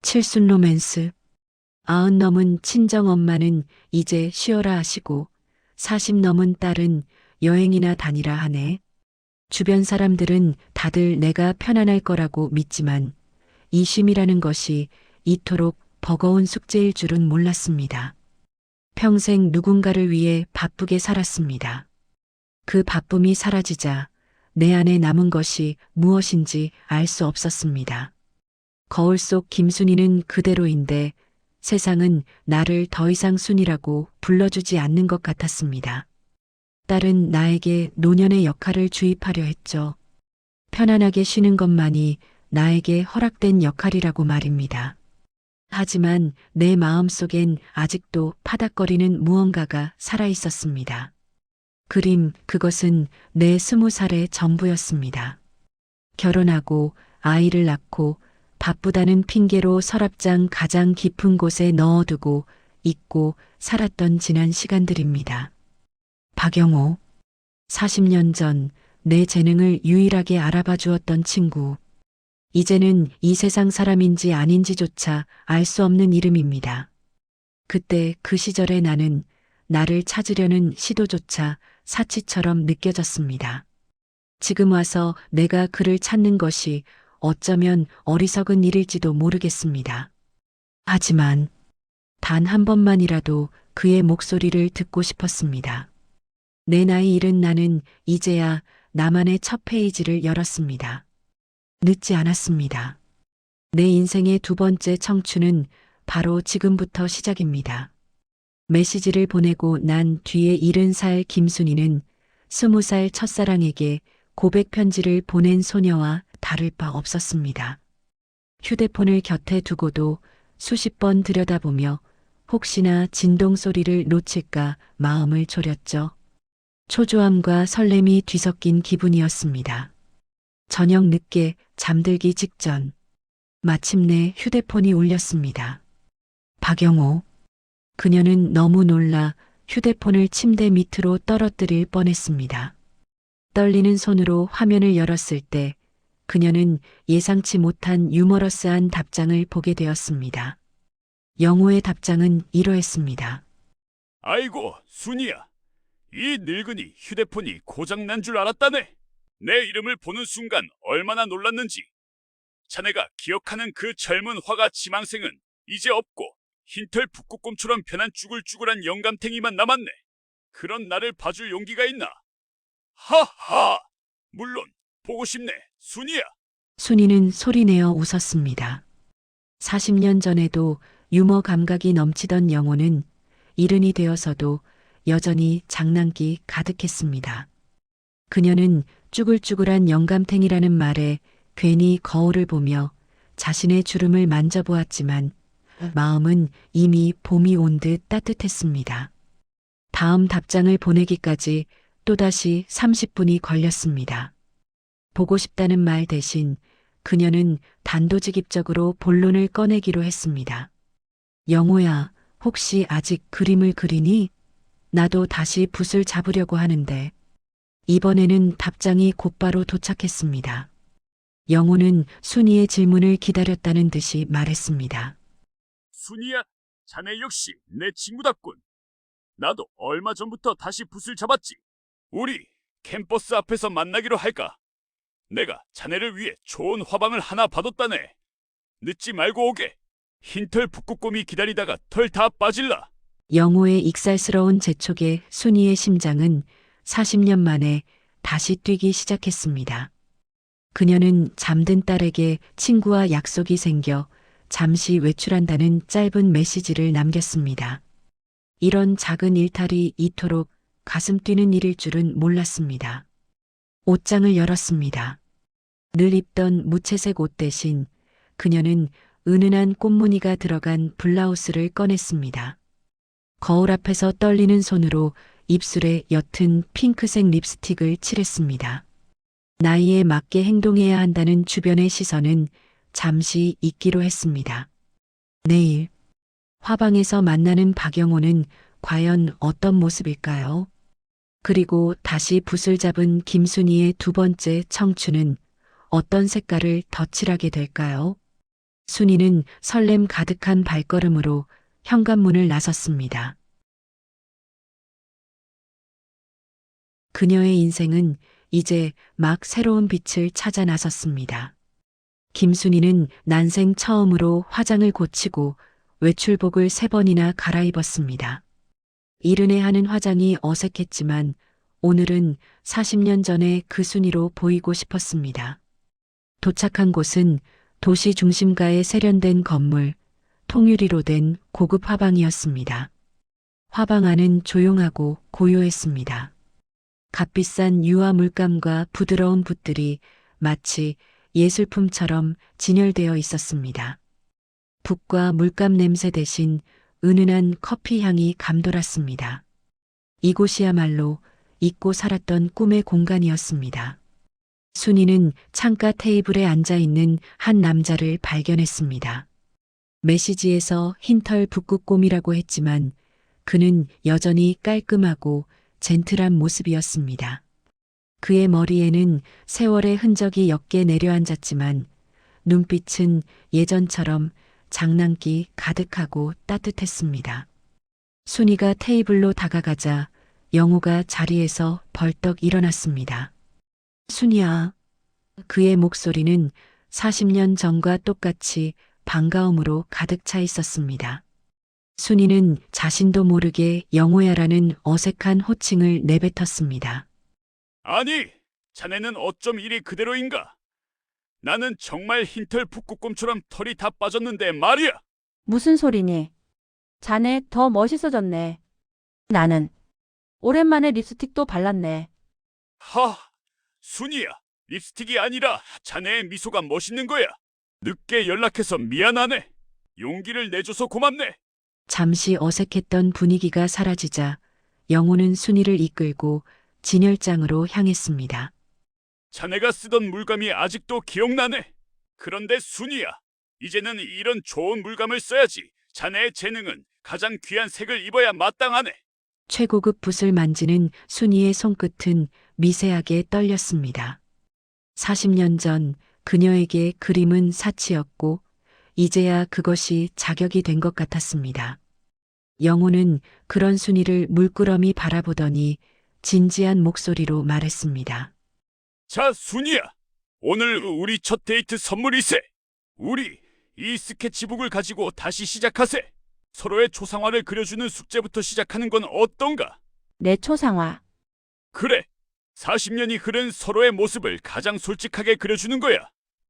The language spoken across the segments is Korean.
칠순 로맨스. 90 넘은 친정엄마는 이제 쉬어라 하시고 40 넘은 딸은 여행이나 다니라 하네. 주변 사람들은 다들 내가 편안할 거라고 믿지만 이 쉼이라는 것이 이토록 버거운 숙제일 줄은 몰랐습니다. 평생 누군가를 위해 바쁘게 살았습니다. 그 바쁨이 사라지자 내 안에 남은 것이 무엇인지 알 수 없었습니다. 거울 속 김순이는 그대로인데 세상은 나를 더 이상 순이라고 불러주지 않는 것 같았습니다. 딸은 나에게 노년의 역할을 주입하려 했죠. 편안하게 쉬는 것만이 나에게 허락된 역할이라고 말입니다. 하지만 내 마음속엔 아직도 파닥거리는 무언가가 살아 있었습니다. 그것은 내 20살의 전부였습니다. 결혼하고 아이를 낳고 바쁘다는 핑계로 서랍장 가장 깊은 곳에 넣어두고 잊고 살았던 지난 시간들입니다. 박영호. 40년 전 내 재능을 유일하게 알아봐 주었던 친구. 이제는 이 세상 사람인지 아닌지조차 알 수 없는 이름입니다. 그때 그 시절의 나는 나를 찾으려는 시도조차 사치처럼 느껴졌습니다. 지금 와서 내가 그를 찾는 것이 어쩌면 어리석은 일일지도 모르겠습니다. 하지만 단 한 번만이라도 그의 목소리를 듣고 싶었습니다. 내 나이 잃은 나는 이제야 나만의 첫 페이지를 열었습니다. 늦지 않았습니다. 내 인생의 두 번째 청춘은 바로 지금부터 시작입니다. 메시지를 보내고 난 뒤에 70살 김순이는 20살 첫사랑에게 고백 편지를 보낸 소녀와 다를 바 없었습니다. 휴대폰을 곁에 두고도 수십 번 들여다보며 혹시나 진동 소리를 놓칠까 마음을 졸였죠. 초조함과 설렘이 뒤섞인 기분이었습니다. 저녁 늦게 잠들기 직전 마침내 휴대폰이 울렸습니다. 박영호. 그녀는 너무 놀라 휴대폰을 침대 밑으로 떨어뜨릴 뻔했습니다. 떨리는 손으로 화면을 열었을 때 그녀는 예상치 못한 유머러스한 답장을 보게 되었습니다. 영호의 답장은 이러했습니다. 아이고, 순이야. 이 늙은이 휴대폰이 고장난 줄 알았다네. 내 이름을 보는 순간 얼마나 놀랐는지. 자네가 기억하는 그 젊은 화가 지망생은 이제 없고 흰털 북극곰처럼 변한 쭈글쭈글한 영감탱이만 남았네. 그런 나를 봐줄 용기가 있나? 하하! 물론 보고 싶네, 순이야. 순이는 소리내어 웃었습니다. 40년 전에도 유머 감각이 넘치던 영호는 이른이 되어서도 여전히 장난기 가득했습니다. 그녀는 쭈글쭈글한 영감탱이라는 말에 괜히 거울을 보며 자신의 주름을 만져보았지만 마음은 이미 봄이 온 듯 따뜻했습니다. 다음 답장을 보내기까지 또다시 30분이 걸렸습니다. 보고 싶다는 말 대신 그녀는 단도직입적으로 본론을 꺼내기로 했습니다. 영호야, 혹시 아직 그림을 그리니? 나도 다시 붓을 잡으려고 하는데. 이번에는 답장이 곧바로 도착했습니다. 영호는 순이의 질문을 기다렸다는 듯이 말했습니다. 순이야, 자네 역시 내 친구답군. 나도 얼마 전부터 다시 붓을 잡았지. 우리 캠퍼스 앞에서 만나기로 할까? 내가 자네를 위해 좋은 화방을 하나 봐뒀다네. 늦지 말고 오게. 흰털 북극곰이 기다리다가 털 다 빠질라. 영호의 익살스러운 재촉에 순이의 심장은 40년 만에 다시 뛰기 시작했습니다. 그녀는 잠든 딸에게 친구와 약속이 생겨 잠시 외출한다는 짧은 메시지를 남겼습니다. 이런 작은 일탈이 이토록 가슴 뛰는 일일 줄은 몰랐습니다. 옷장을 열었습니다. 늘 입던 무채색 옷 대신 그녀는 은은한 꽃무늬가 들어간 블라우스를 꺼냈습니다. 거울 앞에서 떨리는 손으로 입술에 옅은 핑크색 립스틱을 칠했습니다. 나이에 맞게 행동해야 한다는 주변의 시선은 잠시 잊기로 했습니다. 내일 화방에서 만나는 박영호는 과연 어떤 모습일까요? 그리고 다시 붓을 잡은 김순이의 두 번째 청춘은 어떤 색깔을 덧칠하게 될까요? 순이는 설렘 가득한 발걸음으로 현관문을 나섰습니다. 그녀의 인생은 이제 막 새로운 빛을 찾아 나섰습니다. 김순이는 난생 처음으로 화장을 고치고 외출복을 3번이나 갈아입었습니다. 이른해 하는 화장이 어색했지만 오늘은 40년 전의 그 순이로 보이고 싶었습니다. 도착한 곳은 도시 중심가에 세련된 건물, 통유리로 된 고급 화방이었습니다. 화방 안은 조용하고 고요했습니다. 값비싼 유화 물감과 부드러운 붓들이 마치 예술품처럼 진열되어 있었습니다. 붓과 물감 냄새 대신 은은한 커피 향이 감돌았습니다. 이곳이야말로 잊고 살았던 꿈의 공간이었습니다. 순이는 창가 테이블에 앉아 있는 한 남자를 발견했습니다. 메시지에서 흰털 북극곰이라고 했지만 그는 여전히 깔끔하고 젠틀한 모습이었습니다. 그의 머리에는 세월의 흔적이 옅게 내려앉았지만 눈빛은 예전처럼 장난기 가득하고 따뜻했습니다. 순이가 테이블로 다가가자 영호가 자리에서 벌떡 일어났습니다. 순이야. 그의 목소리는 40년 전과 똑같이 반가움으로 가득 차 있었습니다. 순이는 자신도 모르게 영호야라는 어색한 호칭을 내뱉었습니다. 아니, 자네는 어쩜 이리 그대로인가? 나는 정말 흰털 북극곰처럼 털이 다 빠졌는데 말이야. 무슨 소리니? 자네 더 멋있어졌네. 나는 오랜만에 립스틱도 발랐네. 하, 순이야. 립스틱이 아니라 자네의 미소가 멋있는 거야. 늦게 연락해서 미안하네. 용기를 내줘서 고맙네. 잠시 어색했던 분위기가 사라지자 영호는 순이를 이끌고 진열장으로 향했습니다. 자네가 쓰던 물감이 아직도 기억나네. 그런데 순이야, 이제는 이런 좋은 물감을 써야지. 자네의 재능은 가장 귀한 색을 입어야 마땅하네. 최고급 붓을 만지는 순이의 손끝은 미세하게 떨렸습니다. 40년 전 그녀에게 그림은 사치였고 이제야 그것이 자격이 된 것 같았습니다. 영호는 그런 순이를 물끄러미 바라보더니 진지한 목소리로 말했습니다. 자, 순이야. 오늘 우리 첫 데이트 선물이세. 우리 이 스케치북을 가지고 다시 시작하세. 서로의 초상화를 그려주는 숙제부터 시작하는 건 어떤가? 내 초상화. 그래. 40년이 흐른 서로의 모습을 가장 솔직하게 그려주는 거야.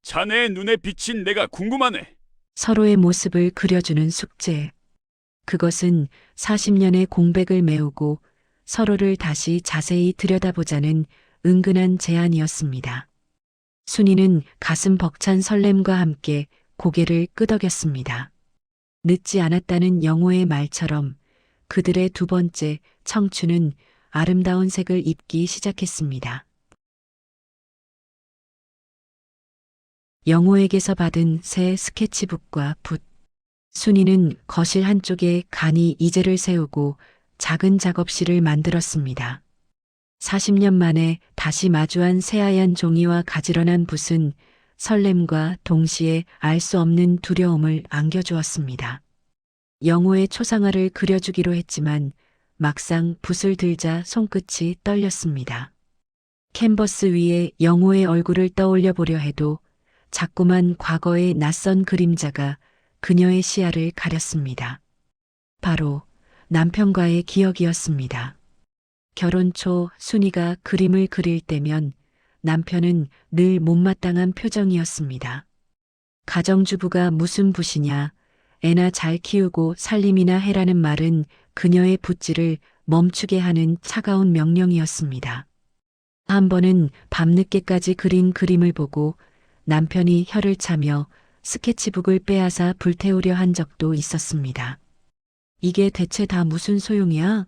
자네의 눈에 비친 내가 궁금하네. 서로의 모습을 그려주는 숙제. 그것은 40년의 공백을 메우고 서로를 다시 자세히 들여다보자는 은근한 제안이었습니다. 순이는 가슴 벅찬 설렘과 함께 고개를 끄덕였습니다. 늦지 않았다는 영호의 말처럼 그들의 두 번째 청춘은 아름다운 색을 입기 시작했습니다. 영호에게서 받은 새 스케치북과 붓. 순이는 거실 한쪽에 간이 이제를 세우고 작은 작업실을 만들었습니다. 40년 만에 다시 마주한 새하얀 종이와 가지런한 붓은 설렘과 동시에 알 수 없는 두려움을 안겨주었습니다. 영호의 초상화를 그려주기로 했지만 막상 붓을 들자 손끝이 떨렸습니다. 캔버스 위에 영호의 얼굴을 떠올려 보려 해도 자꾸만 과거의 낯선 그림자가 그녀의 시야를 가렸습니다. 바로 남편과의 기억이었습니다. 결혼 초 순이가 그림을 그릴 때면 남편은 늘 못마땅한 표정이었습니다. 가정주부가 무슨 붓이냐, 애나 잘 키우고 살림이나 해라는 말은 그녀의 붓질을 멈추게 하는 차가운 명령이었습니다. 한 번은 밤늦게까지 그린 그림을 보고 남편이 혀를 차며 스케치북을 빼앗아 불태우려 한 적도 있었습니다. 이게 대체 다 무슨 소용이야?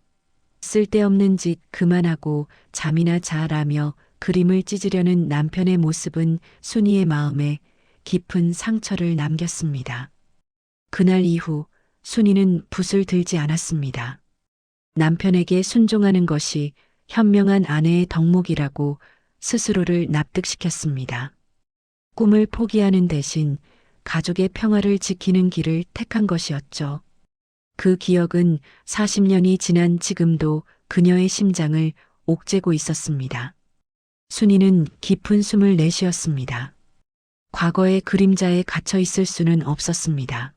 쓸데없는 짓 그만하고 잠이나 자라며 그림을 찢으려는 남편의 모습은 순이의 마음에 깊은 상처를 남겼습니다. 그날 이후 순이는 붓을 들지 않았습니다. 남편에게 순종하는 것이 현명한 아내의 덕목이라고 스스로를 납득시켰습니다. 꿈을 포기하는 대신 가족의 평화를 지키는 길을 택한 것이었죠. 그 기억은 40년이 지난 지금도 그녀의 심장을 옥죄고 있었습니다. 순이는 깊은 숨을 내쉬었습니다. 과거의 그림자에 갇혀 있을 수는 없었습니다.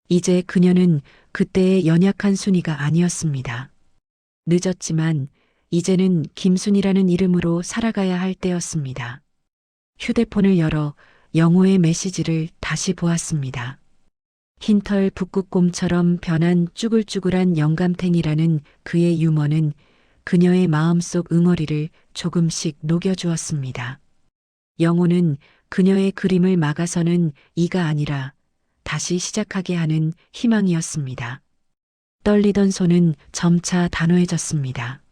이제 그녀는 그때의 연약한 순이가 아니었습니다. 늦었지만 이제는 김순이라는 이름으로 살아가야 할 때였습니다. 휴대폰을 열어 영호의 메시지를 다시 보았습니다. 흰털 북극곰처럼 변한 쭈글쭈글한 영감탱이라는 그의 유머는 그녀의 마음속 응어리를 조금씩 녹여주었습니다. 영호는 그녀의 그림을 막아서는 이가 아니라 다시 시작하게 하는 희망이었습니다. 떨리던 손은 점차 단호해졌습니다.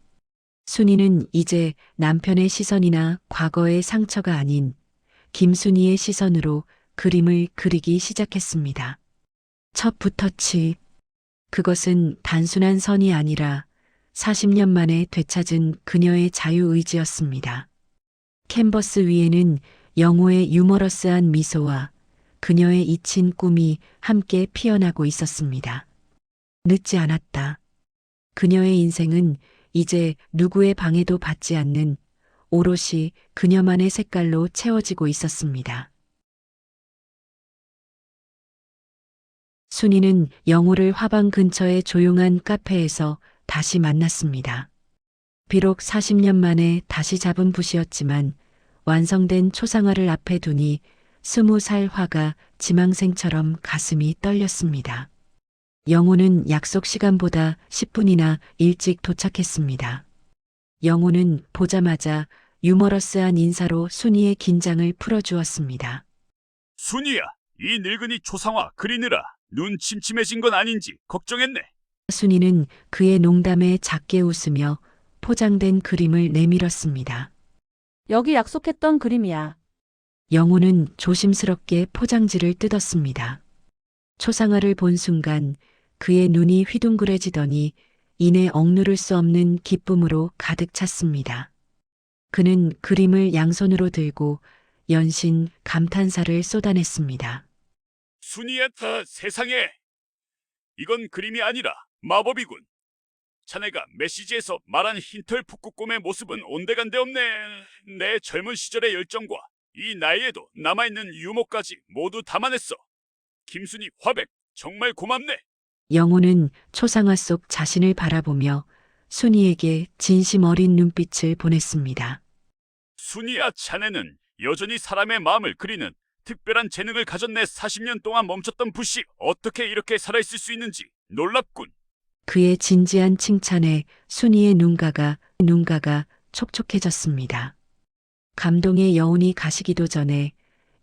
순이는 이제 남편의 시선이나 과거의 상처가 아닌 김순이의 시선으로 그림을 그리기 시작했습니다. 첫 붓터치. 그것은 단순한 선이 아니라 40년 만에 되찾은 그녀의 자유의지였습니다. 캔버스 위에는 영호의 유머러스한 미소와 그녀의 잊힌 꿈이 함께 피어나고 있었습니다. 늦지 않았다. 그녀의 인생은 이제 누구의 방해도 받지 않는 오롯이 그녀만의 색깔로 채워지고 있었습니다. 순이는 영호를 화방 근처의 조용한 카페에서 다시 만났습니다. 비록 40년 만에 다시 잡은 붓이었지만 완성된 초상화를 앞에 두니 20살 화가 지망생처럼 가슴이 떨렸습니다. 영호는 약속 시간보다 10분이나 일찍 도착했습니다. 영호는 보자마자 유머러스한 인사로 순이의 긴장을 풀어주었습니다. 순이야, 이 늙은이 초상화 그리느라 눈 침침해진 건 아닌지 걱정했네. 순이는 그의 농담에 작게 웃으며 포장된 그림을 내밀었습니다. 여기 약속했던 그림이야. 영호는 조심스럽게 포장지를 뜯었습니다. 초상화를 본 순간 그의 눈이 휘둥그레지더니 이내 억누를 수 없는 기쁨으로 가득 찼습니다. 그는 그림을 양손으로 들고 연신 감탄사를 쏟아냈습니다. 순이야, 세상에. 이건 그림이 아니라 마법이군. 자네가 메시지에서 말한 흰털 북극곰의 모습은 온데간데 없네. 내 젊은 시절의 열정과 이 나이에도 남아있는 유머까지 모두 담아냈어. 김순이 화백, 정말 고맙네. 영호는 초상화 속 자신을 바라보며 순이에게 진심 어린 눈빛을 보냈습니다. 순이야, 자네는 여전히 사람의 마음을 그리는 특별한 재능을 가졌네. 40년 동안 멈췄던 붓이 어떻게 이렇게 살아있을 수 있는지 놀랍군. 그의 진지한 칭찬에 순이의 눈가가 촉촉해졌습니다. 감동의 여운이 가시기도 전에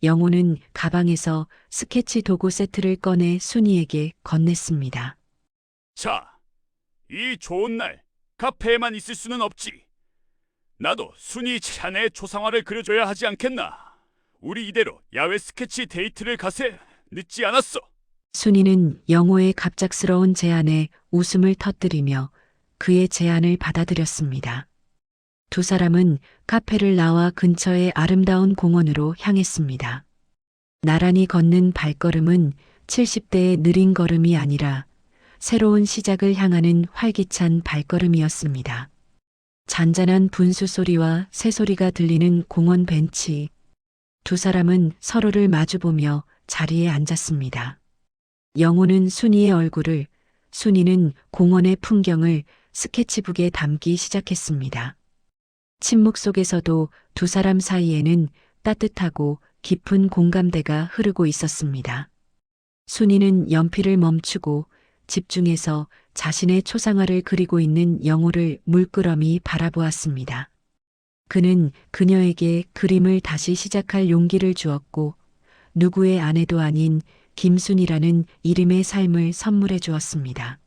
영호는 가방에서 스케치 도구 세트를 꺼내 순이에게 건넸습니다. 자, 이 좋은 날 카페에만 있을 수는 없지. 나도 순이 자네의 초상화를 그려줘야 하지 않겠나. 우리 이대로 야외 스케치 데이트를 가세. 늦지 않았어. 순이는 영호의 갑작스러운 제안에 웃음을 터뜨리며 그의 제안을 받아들였습니다. 두 사람은 카페를 나와 근처의 아름다운 공원으로 향했습니다. 나란히 걷는 발걸음은 70대의 느린 걸음이 아니라 새로운 시작을 향하는 활기찬 발걸음이었습니다. 잔잔한 분수 소리와 새소리가 들리는 공원 벤치. 두 사람은 서로를 마주보며 자리에 앉았습니다. 영호는 순이의 얼굴을, 순이는 공원의 풍경을 스케치북에 담기 시작했습니다. 침묵 속에서도 두 사람 사이에는 따뜻하고 깊은 공감대가 흐르고 있었습니다. 순이는 연필을 멈추고 집중해서 자신의 초상화를 그리고 있는 영호를 물끄러미 바라보았습니다. 그는 그녀에게 그림을 다시 시작할 용기를 주었고 누구의 아내도 아닌 김순이라는 이름의 삶을 선물해 주었습니다.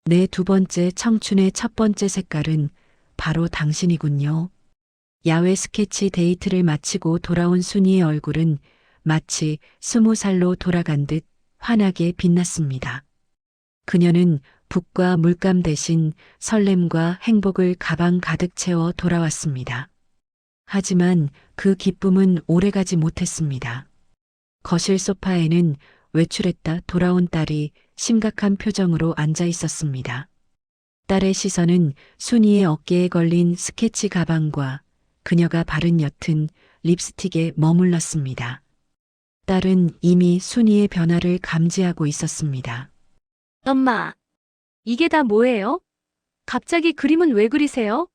내 두 번째 청춘의 첫 번째 색깔은 바로 당신이군요. 야외 스케치 데이트를 마치고 돌아온 순이의 얼굴은 마치 20살로 돌아간 듯 환하게 빛났습니다. 그녀는 붓과 물감 대신 설렘과 행복을 가방 가득 채워 돌아왔습니다. 하지만 그 기쁨은 오래가지 못했습니다. 거실 소파에는 외출했다 돌아온 딸이 심각한 표정으로 앉아 있었습니다. 딸의 시선은 순이의 어깨에 걸린 스케치 가방과 그녀가 바른 옅은 립스틱에 머물렀습니다. 딸은 이미 순이의 변화를 감지하고 있었습니다. 엄마, 이게 다 뭐예요? 갑자기 그림은 왜 그리세요?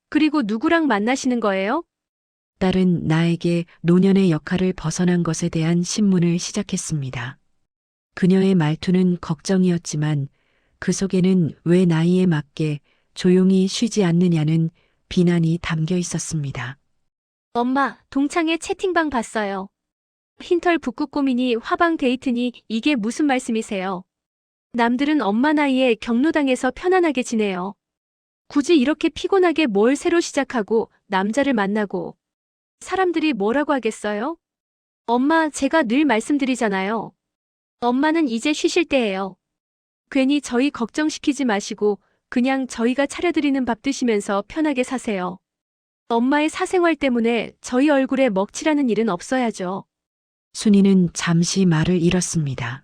그리고 누구랑 만나시는 거예요? 딸은 나에게 노년의 역할을 벗어난 것에 대한 신문을 시작했습니다. 그녀의 말투는 걱정이었지만 그 속에는 왜 나이에 맞게 조용히 쉬지 않느냐는 비난이 담겨 있었습니다. 엄마, 동창회 채팅방 봤어요. 흰털 북극곰이니 화방 데이트니 이게 무슨 말씀이세요? 남들은 엄마 나이에 경로당에서 편안하게 지내요. 굳이 이렇게 피곤하게 뭘 새로 시작하고 남자를 만나고 사람들이 뭐라고 하겠어요? 엄마, 제가 늘 말씀드리잖아요. 엄마는 이제 쉬실 때예요. 괜히 저희 걱정시키지 마시고 그냥 저희가 차려드리는 밥 드시면서 편하게 사세요. 엄마의 사생활 때문에 저희 얼굴에 먹칠하는 일은 없어야죠. 순이는 잠시 말을 잃었습니다.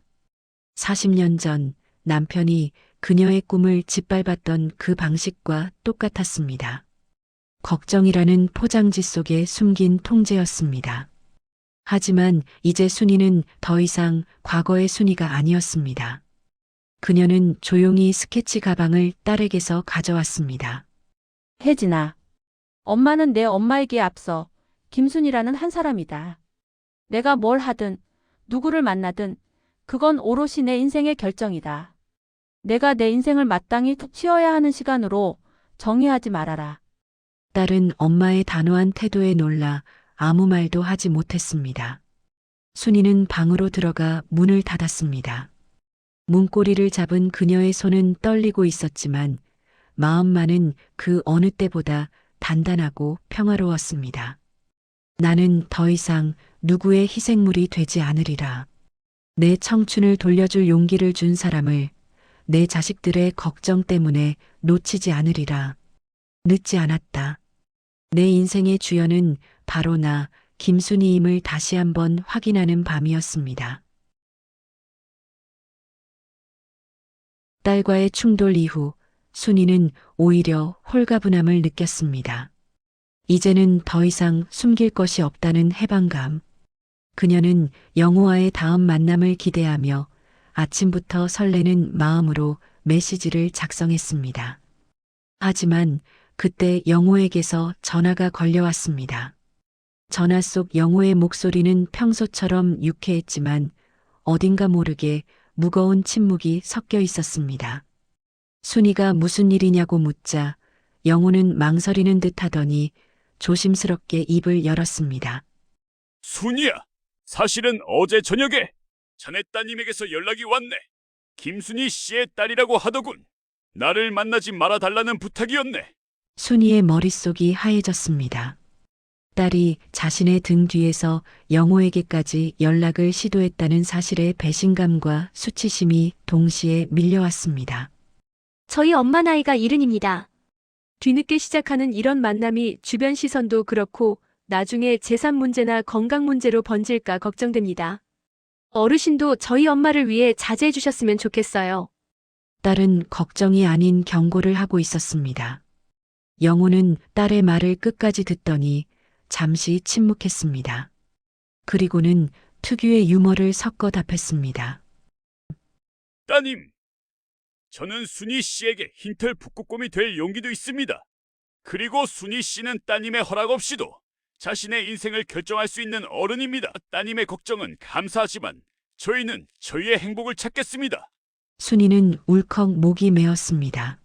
40년 전 남편이 그녀의 꿈을 짓밟았던 그 방식과 똑같았습니다. 걱정이라는 포장지 속에 숨긴 통제였습니다. 하지만 이제 순이는 더 이상 과거의 순이가 아니었습니다. 그녀는 조용히 스케치 가방을 딸에게서 가져왔습니다. 혜진아, 엄마는 내 엄마에게 앞서 김순이라는 한 사람이다. 내가 뭘 하든 누구를 만나든 그건 오롯이 내 인생의 결정이다. 내가 내 인생을 마땅히 치어야 하는 시간으로 정의하지 말아라. 딸은 엄마의 단호한 태도에 놀라 아무 말도 하지 못했습니다. 순이는 방으로 들어가 문을 닫았습니다. 문고리를 잡은 그녀의 손은 떨리고 있었지만 마음만은 그 어느 때보다 단단하고 평화로웠습니다. 나는 더 이상 누구의 희생물이 되지 않으리라. 내 청춘을 돌려줄 용기를 준 사람을 내 자식들의 걱정 때문에 놓치지 않으리라. 늦지 않았다. 내 인생의 주연은 바로 나 김순이임을 다시 한번 확인하는 밤이었습니다. 딸과의 충돌 이후 순이는 오히려 홀가분함을 느꼈습니다. 이제는 더 이상 숨길 것이 없다는 해방감. 그녀는 영호와의 다음 만남을 기대하며 아침부터 설레는 마음으로 메시지를 작성했습니다. 하지만 그때 영호에게서 전화가 걸려왔습니다. 전화 속 영호의 목소리는 평소처럼 유쾌했지만 어딘가 모르게 무거운 침묵이 섞여 있었습니다. 순이가 무슨 일이냐고 묻자 영호는 망설이는 듯 하더니 조심스럽게 입을 열었습니다. 순이야, 사실은 어제 저녁에 자네 따님에게서 연락이 왔네. 김순이 씨의 딸이라고 하더군. 나를 만나지 말아달라는 부탁이었네. 순이의 머릿속이 하얘졌습니다. 딸이 자신의 등 뒤에서 영호에게까지 연락을 시도했다는 사실에 배신감과 수치심이 동시에 밀려왔습니다. 저희 엄마 나이가 70입니다. 뒤늦게 시작하는 이런 만남이 주변 시선도 그렇고 나중에 재산 문제나 건강 문제로 번질까 걱정됩니다. 어르신도 저희 엄마를 위해 자제해 주셨으면 좋겠어요. 딸은 걱정이 아닌 경고를 하고 있었습니다. 영호는 딸의 말을 끝까지 듣더니 잠시 침묵했습니다. 그리고는 특유의 유머를 섞어 답했습니다. 따님, 저는 순이 씨에게 흰털 북극곰이 될 용기도 있습니다. 그리고 순이 씨는 따님의 허락 없이도 자신의 인생을 결정할 수 있는 어른입니다. 따님의 걱정은 감사하지만 저희는 저희의 행복을 찾겠습니다. 순이는 울컥 목이 메었습니다.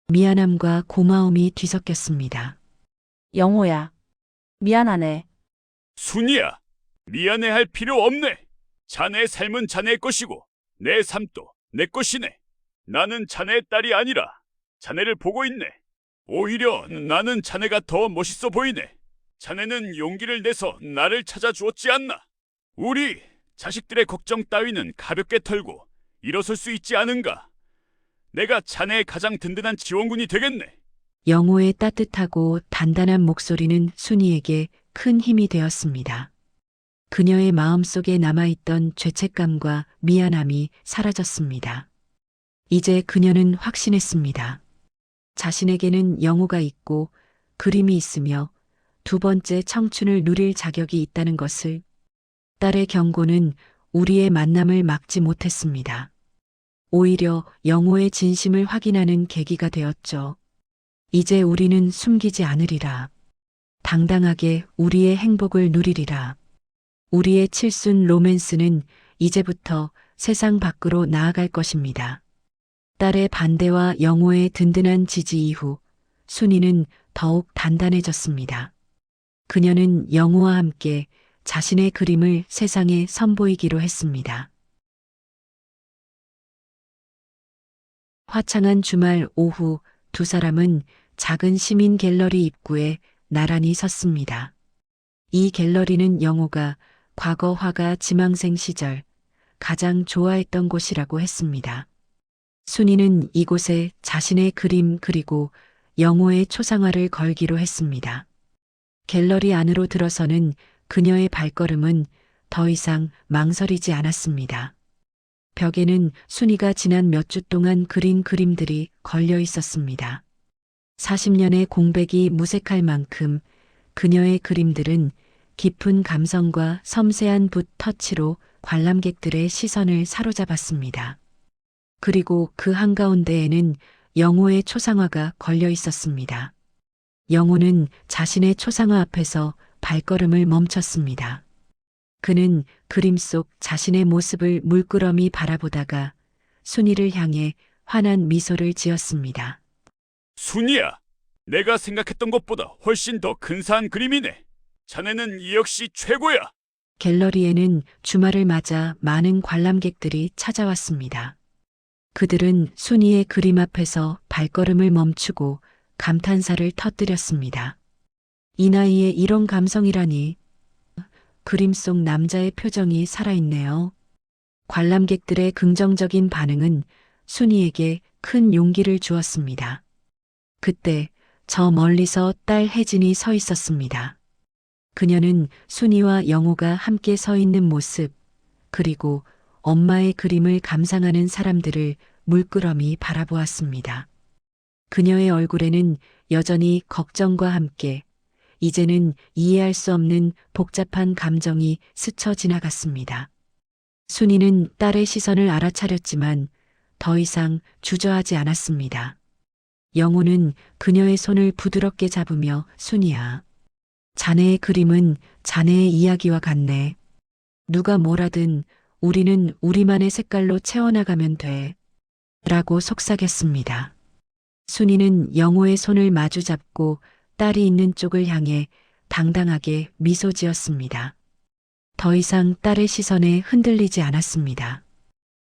미안함과 고마움이 뒤섞였습니다. 영호야, 미안하네. 순이야, 미안해할 필요 없네. 자네의 삶은 자네의 것이고 내 삶도 내 것이네. 나는 자네의 딸이 아니라 자네를 보고 있네. 오히려 나는 자네가 더 멋있어 보이네. 자네는 용기를 내서 나를 찾아주었지 않나. 우리 자식들의 걱정 따위는 가볍게 털고 일어설 수 있지 않은가. 내가 자네의 가장 든든한 지원군이 되겠네. 영호의 따뜻하고 단단한 목소리는 순이에게 큰 힘이 되었습니다. 그녀의 마음속에 남아있던 죄책감과 미안함이 사라졌습니다. 이제 그녀는 확신했습니다. 자신에게는 영호가 있고 그림이 있으며 두 번째 청춘을 누릴 자격이 있다는 것을. 딸의 경고는 우리의 만남을 막지 못했습니다. 오히려 영호의 진심을 확인하는 계기가 되었죠. 이제 우리는 숨기지 않으리라. 당당하게 우리의 행복을 누리리라. 우리의 칠순 로맨스는 이제부터 세상 밖으로 나아갈 것입니다. 딸의 반대와 영호의 든든한 지지 이후 순이는 더욱 단단해졌습니다. 그녀는 영호와 함께 자신의 그림을 세상에 선보이기로 했습니다. 화창한 주말 오후 두 사람은 작은 시민 갤러리 입구에 나란히 섰습니다. 이 갤러리는 영호가 과거 화가 지망생 시절 가장 좋아했던 곳이라고 했습니다. 순이는 이곳에 자신의 그림 그리고 영호의 초상화를 걸기로 했습니다. 갤러리 안으로 들어서는 그녀의 발걸음은 더 이상 망설이지 않았습니다. 벽에는 순이가 지난 몇 주 동안 그린 그림들이 걸려 있었습니다. 40년의 공백이 무색할 만큼 그녀의 그림들은 깊은 감성과 섬세한 붓 터치로 관람객들의 시선을 사로잡았습니다. 그리고 그 한가운데에는 영호의 초상화가 걸려 있었습니다. 영호는 자신의 초상화 앞에서 발걸음을 멈췄습니다. 그는 그림 속 자신의 모습을 물끄러미 바라보다가 순이를 향해 환한 미소를 지었습니다. 순이야, 내가 생각했던 것보다 훨씬 더 근사한 그림이네. 자네는 이 역시 최고야. 갤러리에는 주말을 맞아 많은 관람객들이 찾아왔습니다. 그들은 순이의 그림 앞에서 발걸음을 멈추고 감탄사를 터뜨렸습니다. 이 나이에 이런 감성이라니. 그림 속 남자의 표정이 살아있네요. 관람객들의 긍정적인 반응은 순이에게 큰 용기를 주었습니다. 그때 저 멀리서 딸 혜진이 서 있었습니다. 그녀는 순이와 영호가 함께 서 있는 모습, 그리고 엄마의 그림을 감상하는 사람들을 물끄러미 바라보았습니다. 그녀의 얼굴에는 여전히 걱정과 함께 이제는 이해할 수 없는 복잡한 감정이 스쳐 지나갔습니다. 순이는 딸의 시선을 알아차렸지만 더 이상 주저하지 않았습니다. 영호는 그녀의 손을 부드럽게 잡으며 순이야. 자네의 그림은 자네의 이야기와 같네. 누가 뭐라든 우리는 우리만의 색깔로 채워나가면 돼. 라고 속삭였습니다. 순이는 영호의 손을 마주 잡고 딸이 있는 쪽을 향해 당당하게 미소 지었습니다. 더 이상 딸의 시선에 흔들리지 않았습니다.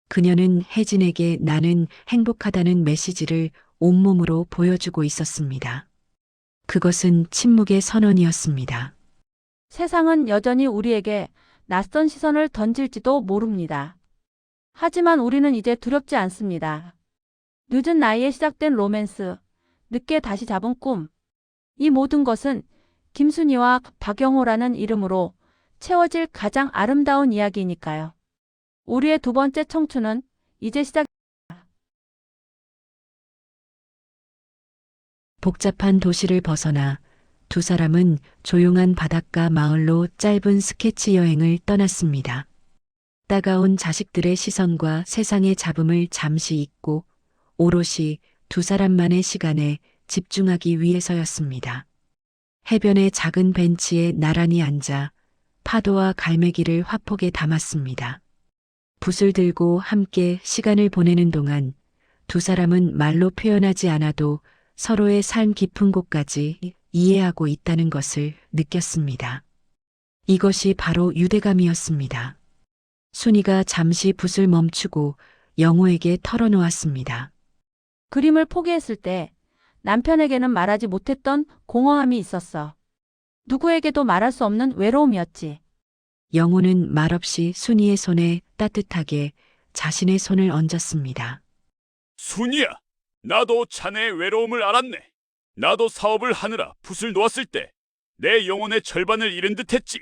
그녀는 혜진에게 나는 행복하다는 메시지를 온몸으로 보여주고 있었습니다. 그것은 침묵의 선언이었습니다. 세상은 여전히 우리에게 낯선 시선을 던질지도 모릅니다. 하지만 우리는 이제 두렵지 않습니다. 늦은 나이에 시작된 로맨스, 늦게 다시 잡은 꿈. 이 모든 것은 김순이와 박영호라는 이름으로 채워질 가장 아름다운 이야기니까요. 우리의 두 번째 청춘은 이제 시작. 복잡한 도시를 벗어나 두 사람은 조용한 바닷가 마을로 짧은 스케치 여행을 떠났습니다. 따가운 자식들의 시선과 세상의 잡음을 잠시 잊고 오롯이 두 사람만의 시간에 집중하기 위해서였습니다. 해변의 작은 벤치에 나란히 앉아 파도와 갈매기를 화폭에 담았습니다. 붓을 들고 함께 시간을 보내는 동안 두 사람은 말로 표현하지 않아도 서로의 삶 깊은 곳까지 이해하고 있다는 것을 느꼈습니다. 이것이 바로 유대감이었습니다. 순이가 잠시 붓을 멈추고 영호에게 털어놓았습니다. 그림을 포기했을 때 남편에게는 말하지 못했던 공허함이 있었어. 누구에게도 말할 수 없는 외로움이었지. 영호는 말없이 순이의 손에 따뜻하게 자신의 손을 얹었습니다. 순이야, 나도 자네의 외로움을 알았네. 나도 사업을 하느라 붓을 놓았을 때 내 영혼의 절반을 잃은 듯했지.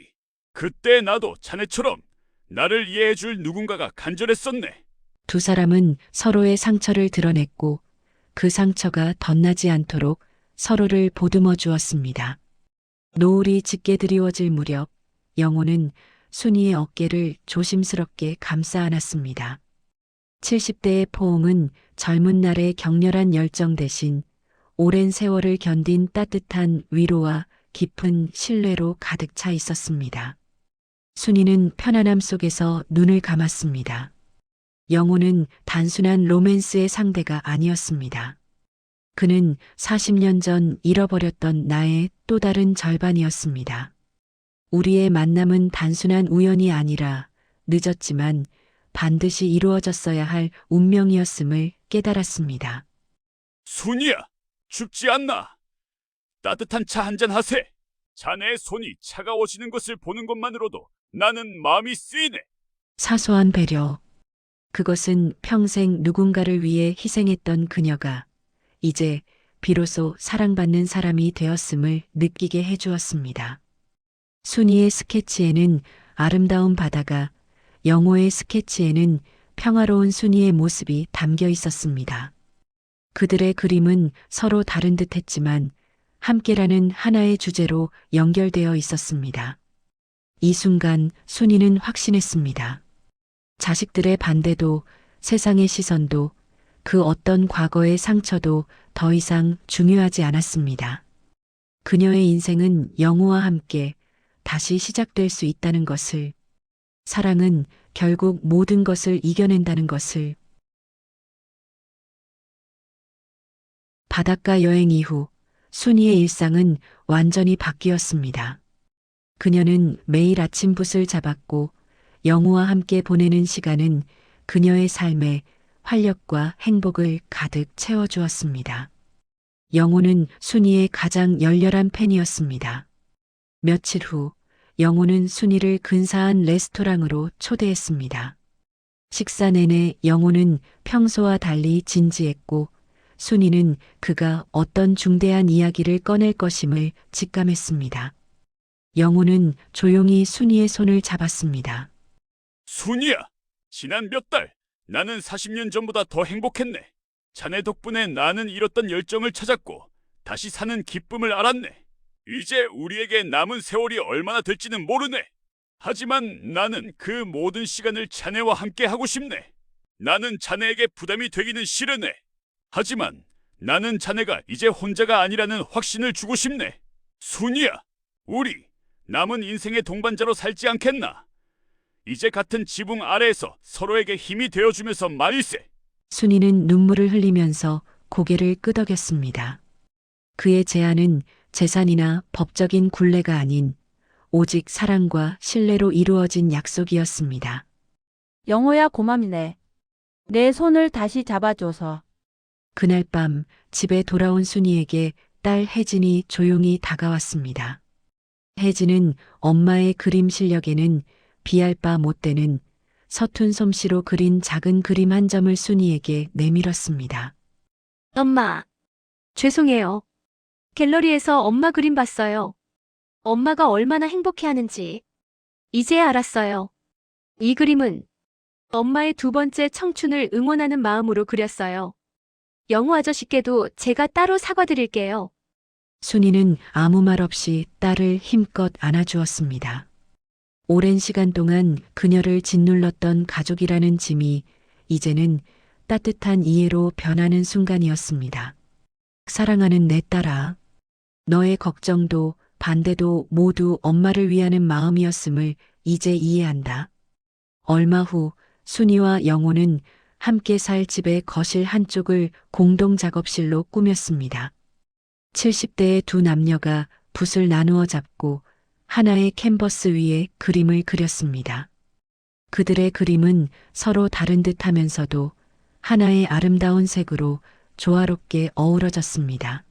그때 나도 자네처럼 나를 이해해줄 누군가가 간절했었네. 두 사람은 서로의 상처를 드러냈고 그 상처가 덧나지 않도록 서로를 보듬어 주었습니다. 노을이 짙게 드리워질 무렵 영호는 순이의 어깨를 조심스럽게 감싸 안았습니다. 70대의 포옹은 젊은 날의 격렬한 열정 대신 오랜 세월을 견딘 따뜻한 위로와 깊은 신뢰로 가득 차 있었습니다. 순이는 편안함 속에서 눈을 감았습니다. 영호는 단순한 로맨스의 상대가 아니었습니다. 그는 40년 전 잃어버렸던 나의 또 다른 절반이었습니다. 우리의 만남은 단순한 우연이 아니라 늦었지만 반드시 이루어졌어야 할 운명이었음을 깨달았습니다. 순이야, 춥지 않나? 따뜻한 차 한잔 하세. 자네의 손이 차가워지는 것을 보는 것만으로도 나는 마음이 쓰이네. 사소한 배려. 그것은 평생 누군가를 위해 희생했던 그녀가 이제 비로소 사랑받는 사람이 되었음을 느끼게 해주었습니다. 순이의 스케치에는 아름다운 바다가, 영호의 스케치에는 평화로운 순이의 모습이 담겨 있었습니다. 그들의 그림은 서로 다른 듯 했지만 함께라는 하나의 주제로 연결되어 있었습니다. 이 순간 순이는 확신했습니다. 자식들의 반대도, 세상의 시선도, 그 어떤 과거의 상처도 더 이상 중요하지 않았습니다. 그녀의 인생은 영호와 함께 다시 시작될 수 있다는 것을, 사랑은 결국 모든 것을 이겨낸다는 것을. 바닷가 여행 이후 순이의 일상은 완전히 바뀌었습니다. 그녀는 매일 아침 붓을 잡았고 영호와 함께 보내는 시간은 그녀의 삶에 활력과 행복을 가득 채워주었습니다. 영호는 순이의 가장 열렬한 팬이었습니다. 며칠 후 영호는 순이를 근사한 레스토랑으로 초대했습니다. 식사 내내 영호는 평소와 달리 진지했고 순이는 그가 어떤 중대한 이야기를 꺼낼 것임을 직감했습니다. 영호는 조용히 순이의 손을 잡았습니다. 순이야, 지난 몇 달 나는 40년 전보다 더 행복했네. 자네 덕분에 나는 잃었던 열정을 찾았고 다시 사는 기쁨을 알았네. 이제 우리에게 남은 세월이 얼마나 될지는 모르네. 하지만 나는 그 모든 시간을 자네와 함께 하고 싶네. 나는 자네에게 부담이 되기는 싫으네. 하지만 나는 자네가 이제 혼자가 아니라는 확신을 주고 싶네. 순이야, 우리 남은 인생의 동반자로 살지 않겠나? 이제 같은 지붕 아래에서 서로에게 힘이 되어주면서 말일세. 순이는 눈물을 흘리면서 고개를 끄덕였습니다. 그의 제안은 재산이나 법적인 굴레가 아닌 오직 사랑과 신뢰로 이루어진 약속이었습니다. 영호야 고맙네. 내 손을 다시 잡아줘서. 그날 밤 집에 돌아온 순이에게 딸 혜진이 조용히 다가왔습니다. 혜진은 엄마의 그림 실력에는 비할 바 못 되는 서툰 솜씨로 그린 작은 그림 한 점을 순이에게 내밀었습니다. 엄마, 죄송해요. 갤러리에서 엄마 그림 봤어요. 엄마가 얼마나 행복해하는지 이제야 알았어요. 이 그림은 엄마의 두 번째 청춘을 응원하는 마음으로 그렸어요. 영호 아저씨께도 제가 따로 사과드릴게요. 순이는 아무 말 없이 딸을 힘껏 안아주었습니다. 오랜 시간 동안 그녀를 짓눌렀던 가족이라는 짐이 이제는 따뜻한 이해로 변하는 순간이었습니다. 사랑하는 내 딸아, 너의 걱정도 반대도 모두 엄마를 위하는 마음이었음을 이제 이해한다. 얼마 후 순이와 영호는 함께 살 집의 거실 한쪽을 공동 작업실로 꾸몄습니다. 70대의 두 남녀가 붓을 나누어 잡고 하나의 캔버스 위에 그림을 그렸습니다. 그들의 그림은 서로 다른 듯 하면서도 하나의 아름다운 색으로 조화롭게 어우러졌습니다.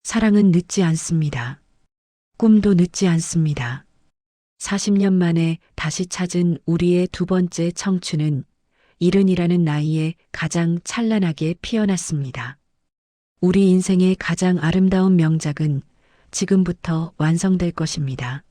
사랑은 늦지 않습니다. 꿈도 늦지 않습니다. 40년 만에 다시 찾은 우리의 두 번째 청춘은 70이라는 나이에 가장 찬란하게 피어났습니다. 우리 인생의 가장 아름다운 명작은 지금부터 완성될 것입니다.